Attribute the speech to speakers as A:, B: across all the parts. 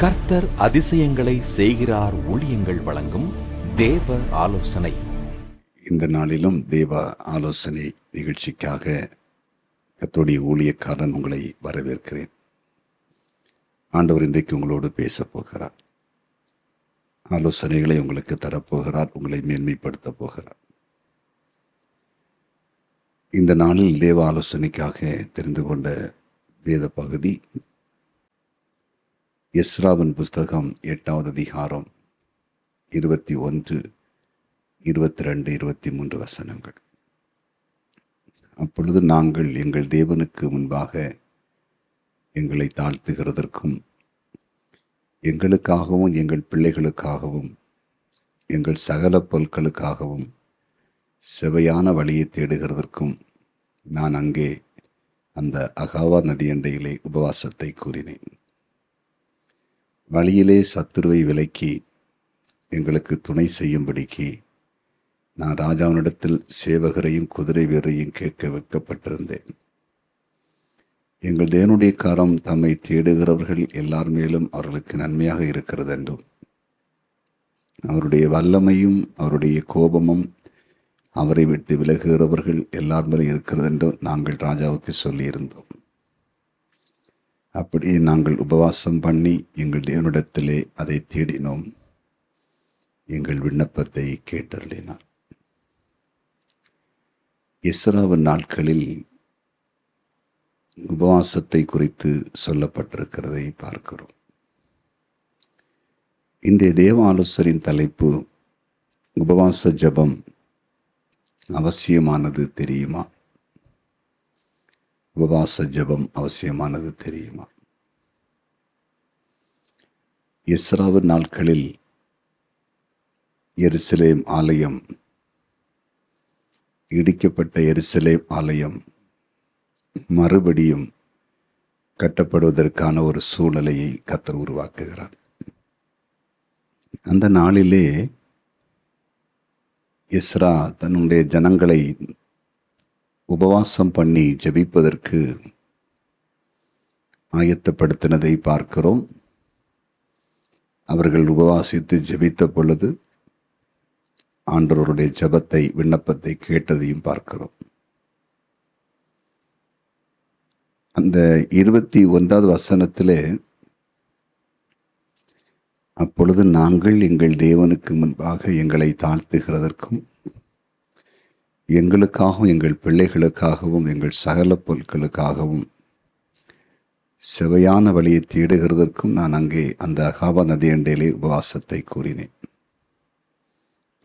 A: கர்த்தர் அதிசயங்களை செய்கிறார் ஊழியங்கள் வழங்கும் தேவ ஆலோசனை.
B: இந்த நாளிலும் தேவ ஆலோசனை நிகழ்ச்சிக்காக கர்த்தருடைய ஊழியக்காரன் உங்களை வரவேற்கிறேன். ஆண்டவர் இன்றைக்கு உங்களோடு பேசப் போகிறார். ஆலோசனைகளை உங்களுக்கு தரப்போகிறார். உங்களை மேன்மைப்படுத்த போகிறார். இந்த நாளில் தேவ ஆலோசனைக்காக தெரிந்து கொண்ட வேத பகுதி எஸ்ராவின் புஸ்தகம் 8வது அதிகாரம் 21, 22, 23 வசனங்கள். அப்பொழுது நாங்கள் எங்கள் தேவனுக்கு முன்பாக எங்களை தாழ்த்துகிறதற்கும் எங்களுக்காகவும் எங்கள் பிள்ளைகளுக்காகவும் எங்கள் சகல பொருட்களுக்காகவும் செவையான வழியை தேடுகிறதற்கும் நான் அங்கே அந்த அகாவா நதியண்டையிலே உபவாசத்தை கூறினேன். வழியிலே சத்துருவை விலக்கி எங்களுக்கு துணை செய்யும்படிக்கு நான் ராஜாவினிடத்தில் சேவகரையும் குதிரை வீரரையும் கேட்க வைக்கப்பட்டிருந்தேன். எங்கள் தேவனுடைய கரம் தம்மை தேடுகிறவர்கள் எல்லார் மேலும் அவர்களுக்கு நன்மையாக இருக்கிறது என்றும் அவருடைய வல்லமையும் அவருடைய கோபமும் அவரை விட்டு விலகுகிறவர்கள் எல்லார் மேலும் இருக்கிறது என்றும் நாங்கள் ராஜாவுக்கு சொல்லியிருந்தோம். அப்படி நாங்கள் உபவாசம் பண்ணி எங்கள் தேவனிடத்திலே அதை தேடினோம். எங்கள் விண்ணப்பத்தை கேட்டருளினார். எஸ்ராவின் நாட்களில் உபவாசத்தை குறித்து சொல்லப்பட்டிருக்கிறதை பார்க்கிறோம். இன்றைய தேவ ஆலோசரின் தலைப்பு உபவாச ஜெபம் அவசியமானது தெரியுமா? உபவாச ஜெபம் அவசியமானது தெரியுமா? எஸ்ராவின் நாட்களில் எருசலேம் ஆலயம், இடிக்கப்பட்ட எருசலேம் ஆலயம் மறுபடியும் கட்டப்படுவதற்கான ஒரு சூழ்நிலையை கர்த்தர் உருவாக்குகிறார். அந்த நாளிலே எஸ்ரா தன்னுடைய ஜனங்களை உபவாசம் பண்ணி ஜெபிப்பதற்கு ஆயத்தப்படுத்தினதை பார்க்கிறோம். அவர்கள் உபவாசித்து ஜெபித்த பொழுது ஆண்டவருடைய ஜெபத்தை, விண்ணப்பத்தை கேட்டதையும் பார்க்கிறோம். அந்த 21வது வசனத்திலே, அப்பொழுது நாங்கள் எங்கள் தேவனுக்கு முன்பாக எங்களை தாழ்த்துகிறதற்கும் எங்களுக்காகவும் எங்கள் பிள்ளைகளுக்காகவும் எங்கள் சகல பொருட்களுக்காகவும் செவையான வழியை தேடுகிறதற்கும் நான் அங்கே அந்த அகாவா நதியண்டையிலே உபவாசத்தை கூறினேன்.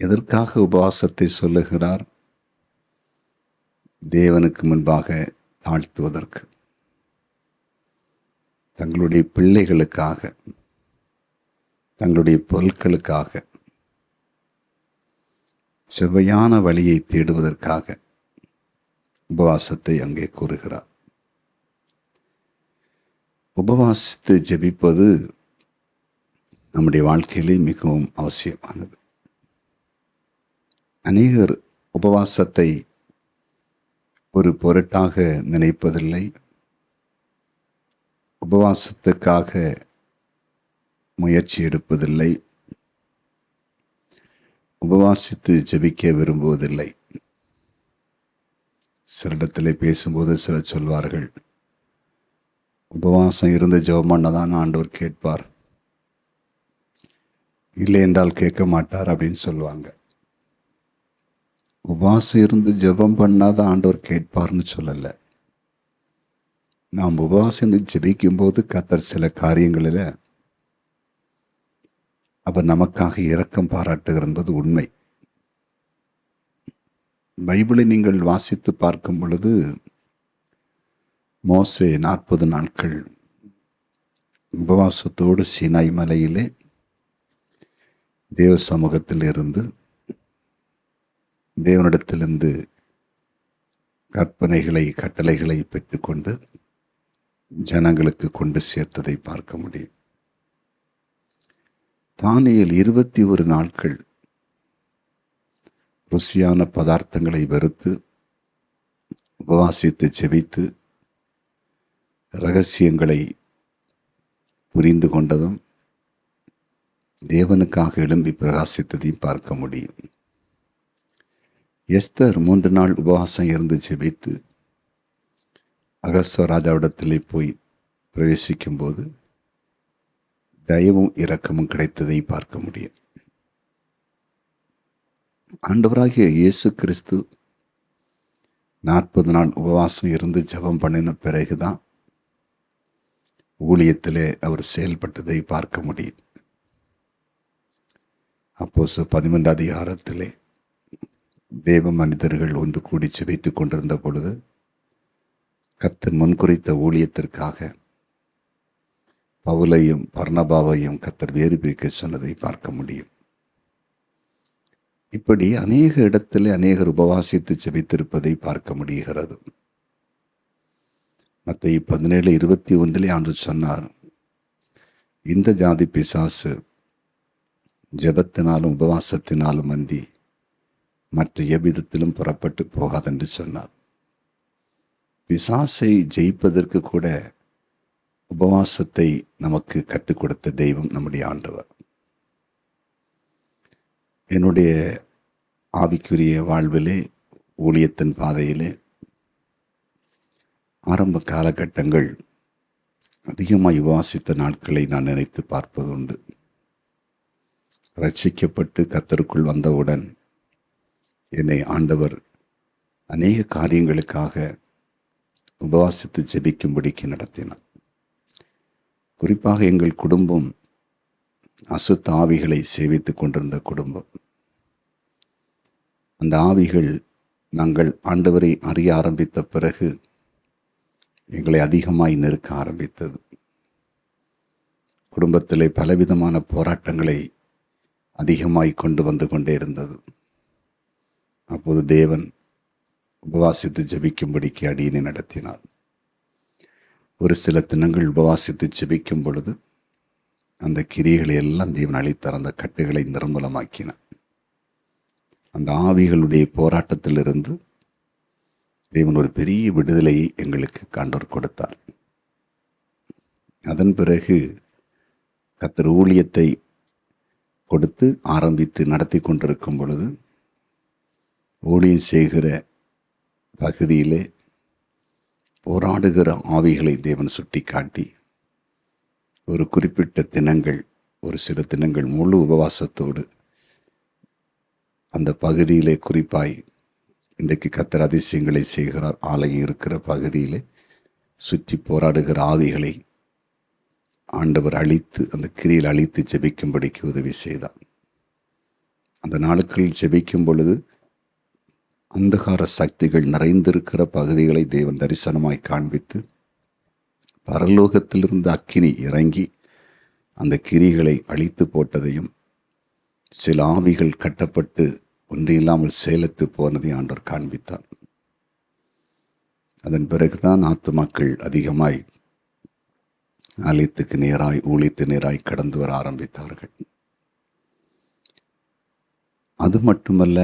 B: எதற்காக உபவாசத்தை சொல்லுகிறார்? தேவனுக்கு முன்பாக தாழ்த்துவதற்கு, தங்களுடைய பிள்ளைகளுக்காக, தங்களுடைய பொருட்களுக்காக, செவையான வழியை தேடுவதற்காக உபவாசத்தை அங்கே கூறுகிறார். உபவாசித்து ஜெபிப்பது நம்முடைய வாழ்க்கையிலே மிகவும் அவசியமானது. அநேகர் உபவாசத்தை ஒரு பொருட்டாக நினைப்பதில்லை. உபவாசத்துக்காக முயற்சி எடுப்பதில்லை. உபவாசித்து ஜெபிக்க விரும்புவதில்லை. சிலரிடத்திலே பேசும்போது சிலர் சொல்வார்கள், உபவாசம் இருந்து ஜெபம் பண்ணதான் ஆண்டவர் கேட்பார், இல்லை என்றால் கேட்க மாட்டார் அப்படின்னு சொல்லுவாங்க. உபவாசம் இருந்து ஜெபம் பண்ணாத ஆண்டவர் கேட்பார்னு சொல்லலை. நாம் உபவாசம் இருந்து ஜெபிக்கும் போது கர்த்தர் சில காரியங்களில் அவர் நமக்காக இரக்கம் பாராட்டுகிறார் என்பது உண்மை. பைபிளை நீங்கள் வாசித்து பார்க்கும் பொழுது மோசே 40 நாட்கள் உபவாசத்தோடு சீனாய் மலையிலே தேவ சமூகத்தில் இருந்து தேவனிடத்திலிருந்து கற்பனைகளை, கட்டளைகளை பெற்றுக்கொண்டு ஜனங்களுக்கு கொண்டு சேர்த்ததை பார்க்க முடியும். தானியேல் 21 நாட்கள் ருசியான பதார்த்தங்களை வெறுத்து உபவாசித்து ஜெபித்து இரகசியங்களை புரிந்து கொண்டதும் தேவனுக்காக எழும்பி பிரகாசித்ததையும் பார்க்க முடியும். எஸ்தர் 3 நாள் உபவாசம் இருந்து ஜெபித்து அகஸ்வ ராஜாவிடத்திலே போய் பிரவேசிக்கும் போது தயவும் இரக்கமும் கிடைத்ததை பார்க்க முடியும். ஆண்டவராகிய இயேசு கிறிஸ்து 40 நாள் உபவாசம் இருந்து ஜெபம் பண்ணின பிறகுதான் ஊழியத்திலே அவர் செயல்பட்டதை பார்க்க முடியும். அப்போஸ்தலர் 11 அதிகாரத்திலே தேவ மனிதர்கள் ஒன்று கூடி ஜெபித்துக் கொண்டிருந்த பொழுது கர்த்தர் முன்குறித்த ஊழியத்திற்காக பவுலையும் பர்னபாவையும் கர்த்தர் வேறு பிரிக்க சொன்னதை பார்க்க முடியும். இப்படி அநேக இடத்திலே அநேகர் உபவாசித்து ஜெபித்திருப்பதை பார்க்க முடிகிறது. மத்தேயு 17:21 ஆண்டவர் சொன்னார், இந்த ஜாதி பிசாசு ஜெபத்தினாலும் உபவாசத்தினாலும் அன்றி மற்ற எவ்விதத்திலும் புறப்பட்டு போகாதென்று சொன்னார். பிசாசை ஜெயிப்பதற்கு கூட உபவாசத்தை நமக்கு கற்றுக் கொடுத்த தெய்வம் நம்முடைய ஆண்டவர். என்னுடைய ஆவிக்குரிய வாழ்விலே, ஊழியத்தின் பாதையிலே ஆரம்ப காலகட்டங்கள் அதிகமாக உபவாசித்த நாட்களை நான் நினைத்து பார்ப்பதுண்டு. ரட்சிக்கப்பட்டு கர்த்தருக்குள் வந்தவுடன் என்னை ஆண்டவர் அநேக காரியங்களுக்காக உபவாசித்து ஜெபிக்கும்படிக்கு நடத்தினார். குறிப்பாக எங்கள் குடும்பம் அசுத்த ஆவிகளை சேவித்துக் கொண்டிருந்த குடும்பம். அந்த ஆவிகள் நாங்கள் ஆண்டவரை அறிய ஆரம்பித்த பிறகு எங்களை அதிகமாய் நெருக்க ஆரம்பித்தது. குடும்பத்திலே பலவிதமான போராட்டங்களை அதிகமாய் கொண்டு வந்து கொண்டே இருந்தது. அப்போது தேவன் உபவாசித்து ஜெபிக்கும்படிக்கு அடியினை நடத்தினார். ஒரு சில தினங்கள் உபவாசித்து ஜெபிக்கும் பொழுது அந்த கிரியைகளை எல்லாம் தேவன் அளித்தார். அந்த கட்டுகளை நிர்மூலமாக்கினார். அந்த ஆவிகளுடைய போராட்டத்திலிருந்து தேவன் ஒரு பெரிய விடுதலையை எங்களுக்கு ஆண்டவர் கொடுத்தார். அதன் பிறகு கர்த்தர் ஊழியத்தை கொடுத்து ஆரம்பித்து நடத்தி கொண்டிருக்கும் பொழுது ஊழியம் செய்கிற பகுதியிலே போராடுகிற ஆவிகளை தேவன் சுட்டி காட்டி ஒரு குறிப்பிட்ட தினங்கள், ஒரு சில தினங்கள் முழு உபவாசத்தோடு அந்த பகுதியிலே, குறிப்பாய் இன்றைக்கு கர்த்தர் அதிசயங்களை செய்கிறார் ஆலயம் இருக்கிற பகுதியிலே சுற்றி போராடுகிற ஆவிகளை ஆண்டவர் அழித்து, அந்த கிரியில் அழித்து ஜெபிக்கும்படிக்கு உதவி செய்தார். அந்த நாட்களில் ஜெபிக்கும் பொழுது அந்தகார சக்திகள் நிறைந்திருக்கிற பகுதிகளை தேவன் தரிசனமாய் காண்பித்து பரலோகத்திலிருந்து அக்கினி இறங்கி அந்த கிரிகளை அழித்து போட்டதையும், சில ஆவிகள் கட்டப்பட்டு ஒன்றில்லாமல் செயலற்று போனதை ஆண்டவர் காண்பித்தார். அதன் பிறகுதான் ஆத்துமாக்கள் அதிகமாய் ஆலயத்துக்கு நேராய், ஊழியத்து நேராய் கடந்து வர ஆரம்பித்தார்கள். அது மட்டுமல்ல,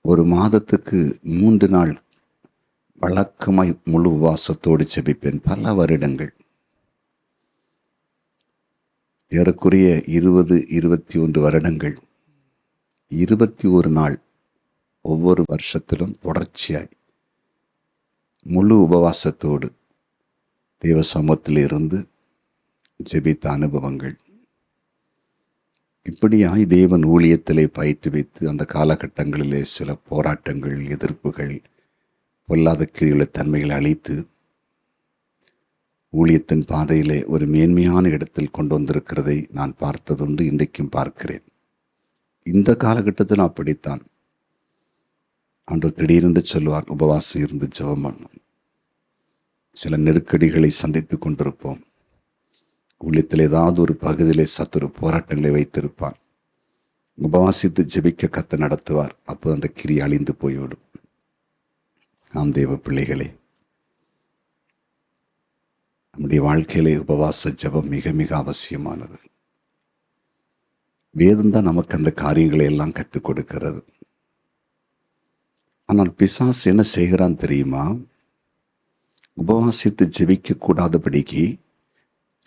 B: ஒரு மாதத்துக்கு 3 நாள் வழக்கமாய் முழு உபவாசத்தோடு ஜெபிப்பேன். பல வருடங்கள், ஏறக்குறைய 20-21 வருடங்கள் 21 நாள் ஒவ்வொரு வருஷத்திலும் தொடர்ச்சியாய் முழு உபவாசத்தோடு தேவ சமூகத்தில் இருந்து ஜெபித்த அனுபவங்கள். இப்படியாய் தேவன் ஊழியத்திலே பயிற்றுவித்து அந்த காலகட்டங்களிலே சில போராட்டங்கள், எதிர்ப்புகள், பொல்லாத கிரியுள்ள தன்மைகளை அழித்து ஊழியத்தின் பாதையிலே ஒரு மேன்மையான இடத்தில் கொண்டு வந்திருக்கிறதை நான் பார்த்ததுண்டு, இன்றைக்கும் பார்க்கிறேன். இந்த காலகட்டத்தில் அப்படித்தான் ஆண்டவர் திடீரென்று சொல்லுவார், உபவாசம் இருந்து ஜெபம் பண்ணும். சில நெருக்கடிகளை சந்தித்து கொண்டிருப்போம். உள்ளத்தில் ஏதாவது ஒரு பகுதியிலே சத்துரு போராட்டங்களை வைத்திருப்பான். உபவாசித்து ஜெபிக்க கர்த்தர் நடத்துவார். அப்போ அந்த கிரி அழிந்து போய்விடும். ஆம் தேவ பிள்ளைகளே, நம்முடைய வாழ்க்கையிலே உபவாச ஜெபம் மிக மிக அவசியமானது. வேதம்தான் நமக்கு அந்த காரியங்களை எல்லாம் கற்றுக் கொடுக்கிறது. ஆனால் பிசாசு என்ன செய்கிறான் தெரியுமா? உபவாசித்து ஜெபிக்க கூடாதபடிக்கு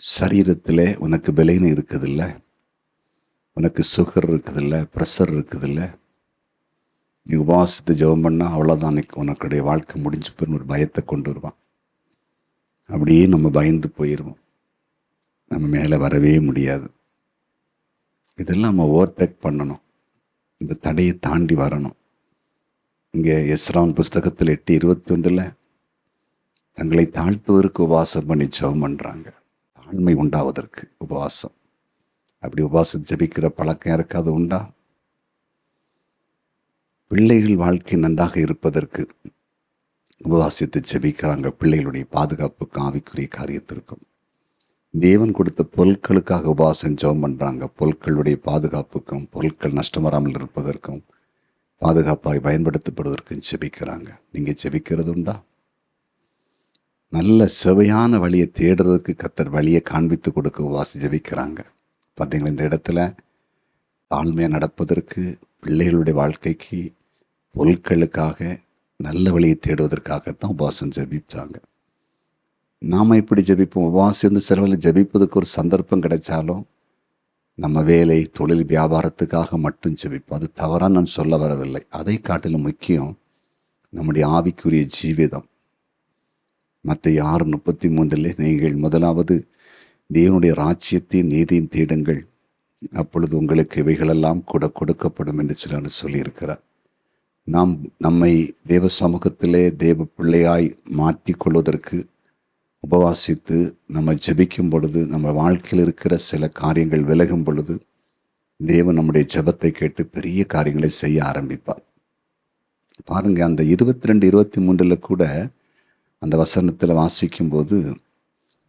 B: சரீரத்தில் உனக்கு பலவீனம் இருக்குதில்ல, உனக்கு சுகர் இருக்குதில்ல, ப்ரெஷர் இருக்குதில்ல, நீ உபவாசத்தை ஜெபம் பண்ணால் அவ்வளோதான், உனக்குடைய வாழ்க்கை முடிஞ்சு போய் ஒரு பயத்தை கொண்டு வருவான். அப்படியே நம்ம பயந்து போயிடுவோம், நம்ம மேலே வரவே முடியாது. இதெல்லாம் நம்ம ஓவர்டேக் பண்ணணும், இந்த தடையை தாண்டி வரணும். இங்கே எஸ்ரான் புஸ்தகத்தில் 8:21 தங்களை தாழ்த்துவதற்கு உபவாசம் பண்ணி ஜெபம் பண்ணுறாங்க, தாழ்மை உண்டாவதற்கு உபவாசம். அப்படி உபவாசம் ஜெபிக்கிற பழக்கம் யாருக்காவது உண்டா? பிள்ளைகள் வாழ்க்கை நன்றாக இருப்பதற்கு உபவாசித்து ஜெபிக்கிறாங்க, பிள்ளைகளுடைய பாதுகாப்புக்கு, ஆவிக்குரிய காரியத்திற்கும். தேவன் கொடுத்த பொருட்களுக்காக உபவாசம் ஜெபம் பண்ணுறாங்க, பொருட்களுடைய பாதுகாப்புக்கும், பொருட்கள் நஷ்டம் வராமல் இருப்பதற்கும், பாதுகாப்பாக பயன்படுத்தப்படுவதற்கும் ஜெபிக்கிறாங்க. நீங்கள் ஜெபிக்கிறது உண்டா? நல்ல செவையான வழியை தேடுறதுக்கு கர்த்தர் வழியை காண்பித்து கொடுக்க உபவாசி ஜெபிக்கிறாங்க. பார்த்தீங்களா, இந்த இடத்துல தாழ்மையாக நடப்பதற்கு, பிள்ளைகளுடைய வாழ்க்கைக்கு, பொருட்களுக்காக, நல்ல வழியை தேடுவதற்காகத்தான் உபவாசம் ஜெபிச்சாங்க. நாம் இப்படி ஜெபிப்போம். உபவாசம் இருந்து சிலவர்கள் ஜெபிப்பதற்கு ஒரு சந்தர்ப்பம் கிடைச்சாலும் நம்ம வேலை, தொழில், வியாபாரத்துக்காக மட்டும் ஜெபிப்போம். அது தவறாக நான் சொல்ல வரவில்லை. அதை காட்டிலும் முக்கியம் நம்முடைய ஆவிக்குரிய ஜீவிதம். மத்தேயு 6:33 நீங்கள் முதலாவது தேவனுடைய ராஜ்யத்தையும் நீதியும் தேடுங்கள், அப்பொழுது உங்களுக்கு இவைகளெல்லாம் கூட கொடுக்கப்படும் என்று சொல்லியிருக்கிறார். நாம் நம்மை தேவ சமூகத்திலே தேவ பிள்ளையாய் மாற்றிக்கொள்வதற்கு உபவாசித்து நம்ம ஜெபிக்கும் பொழுது, நம்ம வாழ்க்கையில் இருக்கிற சில காரியங்கள் விலகும் பொழுது, தேவன் நம்முடைய ஜெபத்தை கேட்டு பெரிய காரியங்களை செய்ய ஆரம்பிப்பார். பாருங்க, அந்த 22-23 கூட அந்த வசனத்தில் வாசிக்கும்போது,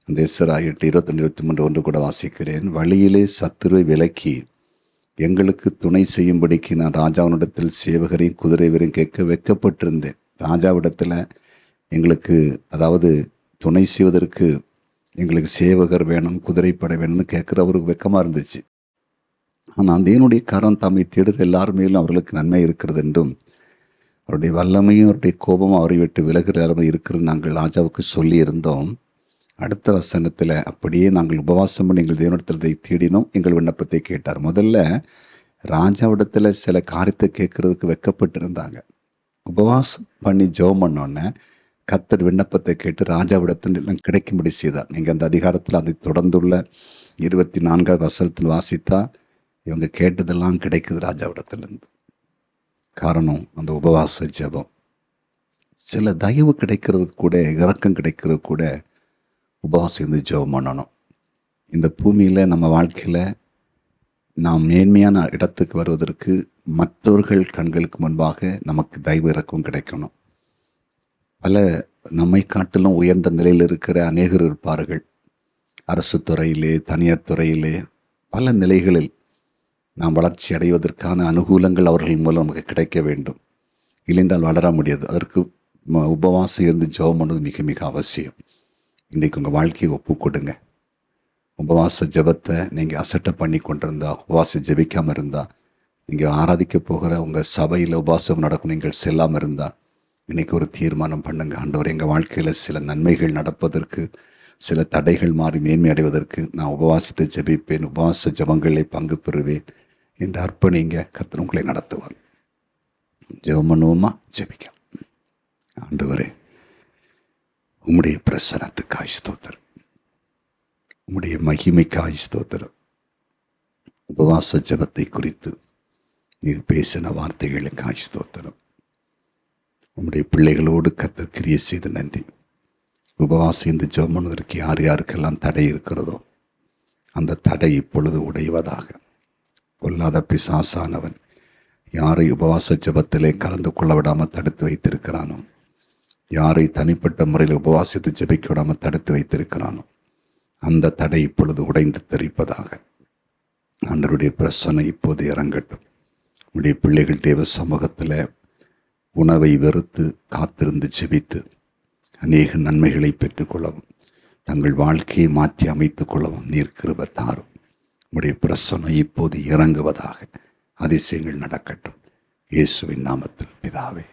B: அந்த எஸ்றா 8:22-23 கூட வாசிக்கிறேன். வழியிலே சத்துருவை விலக்கி எங்களுக்கு துணை செய்யும்படிக்கு நான் ராஜாவினிடத்தில் சேவகரையும் குதிரை வீரையும் கேட்க வெட்கப்பட்டிருந்தேன். ராஜாவிடத்தில் எங்களுக்கு, அதாவது துணை செய்வதற்கு எங்களுக்கு சேவகர் வேணும், குதிரைப்படை வேணும்னு கேட்குறவருக்கு வெக்கமாக இருந்துச்சு. ஆனால் தேவனுடைய கரம் தம்மை தேடுற எல்லார் மேலும் அவர்களுக்கு நன்மை இருக்கிறது என்றும், அவருடைய வல்லமையும் அவருடைய கோபமும் அவரை விட்டு விலகிற நிலைமை இருக்கிறது நாங்கள் ராஜாவுக்கு சொல்லியிருந்தோம். அடுத்த வசனத்தில், அப்படியே நாங்கள் உபவாசம் பண்ணி எங்கள் தேவனிடத்தை தேடினோம், எங்கள் விண்ணப்பத்தை கேட்டார். முதல்ல ராஜாவிடத்தில் சில காரியத்தை கேட்கறதுக்கு வெட்கப்பட்டிருந்தாங்க. உபவாசம் பண்ணி ஜெபம் பண்ணோன்னே கர்த்தர் விண்ணப்பத்தை கேட்டு ராஜாவிடத்தில் எல்லாம் கிடைக்கும்படி செய்தார். நீங்கள் அந்த அதிகாரத்தில் அதை தொடர்ந்துள்ள 24வது வசனத்தில் வாசித்தா இவங்க கேட்டதெல்லாம் கிடைக்குது ராஜாவிடத்திலிருந்து. காரணம் அந்த உபவாச ஜெபம். சில தயவு கிடைக்கிறதுக்கு கூட, இரக்கம் கிடைக்கிறது கூட உபவாசம் இருந்து ஜெபம் பண்ணணும். இந்த பூமியில் நம்ம வாழ்க்கையில் நாம் மேன்மையான இடத்துக்கு வருவதற்கு மற்றவர்கள் கண்களுக்கு முன்பாக நமக்கு தயவு இரக்கம் கிடைக்கணும். பல நம்மை காட்டிலும் உயர்ந்த நிலையில் இருக்கிற அநேகர் இருப்பார்கள். அரசு துறையிலே, தனியார் துறையிலே, பல நிலைகளில் நாம் வளர்ச்சி அடைவதற்கான அனுகூலங்கள் அவர்கள் மூலம் நமக்கு கிடைக்க வேண்டும். இல்லைன்றால் வளர முடியாது. அதற்கு உபவாசம் இருந்து ஜெபம் பண்ணுவது மிக மிக அவசியம். இன்றைக்கு உங்கள் வாழ்க்கையை ஒப்பு கொடுங்க. உபவாச ஜெபத்தை நீங்கள் அசட்டை பண்ணி கொண்டிருந்தா, உபவாசம் ஜெபிக்காமல் இருந்தால், நீங்கள் ஆராதிக்க போகிற உங்கள் சபையில் உபவாசம் நடக்கும் நீங்கள் செல்லாமல் இருந்தால், இன்றைக்கி ஒரு தீர்மானம் பண்ணுங்க. ஆண்டவர், எங்கள் வாழ்க்கையில் சில நன்மைகள் நடப்பதற்கு, சில தடைகள் மாறி மேன்மை அடைவதற்கு நான் உபவாசத்தை ஜெபிப்பேன், உபவாச ஜெபங்களை பங்கு பெறுவேன் என்று அர்ப்பணிங்க. கர்த்தர் உங்களை நடத்துவார். ஜெபம் பண்ணுவோமா? ஜெபிக்கலாம். ஆண்டவரே, உம்முடைய பிரசன்னத்துக்காய் ஸ்தோத்திரம், உம்முடைய மகிமைக்காய் ஸ்தோத்திரம். உபவாச ஜெபத்தை குறித்து நீர் பேசின வார்த்தைகளுக்காய் ஸ்தோத்திரம். உம்முடைய பிள்ளைகளோடு கர்த்தர் கிரியை செய்து நன்றி. உபவாசம் இந்த ஜெபம் பண்ணுவதற்கு யார் யாருக்கெல்லாம் தடை இருக்கிறதோ அந்த தடை இப்பொழுது உடைவதாக. பொல்லாத பிசாசானவன் யாரை உபவாச ஜெபத்திலே கலந்து கொள்ள விடாமல் தடுத்து வைத்திருக்கிறானோ, யாரை தனிப்பட்ட முறையில் உபவாசித்து ஜெபிக்க விடாமல் தடுத்து வைத்திருக்கிறானோ, அந்த தடை இப்பொழுது உடைந்து தெரிப்பதாக. ஆண்டவருடைய பிரசன்னம் இப்போது இறங்கட்டும். உடைய பிள்ளைகள் தேவ சமூகத்தில் உணவை வெறுத்து காத்திருந்து ஜெபித்து அநேக நன்மைகளை பெற்றுக்கொள்ளவும், தங்கள் வாழ்க்கையை மாற்றி அமைத்துக் கொள்ளவும் நீர் கிருபை தாரும். உடைய பிரசன்னம் இப்போது இறங்குவதாக. அதிசயங்கள் நடக்கட்டும். இயேசுவின் நாமத்தில் பிதாவே.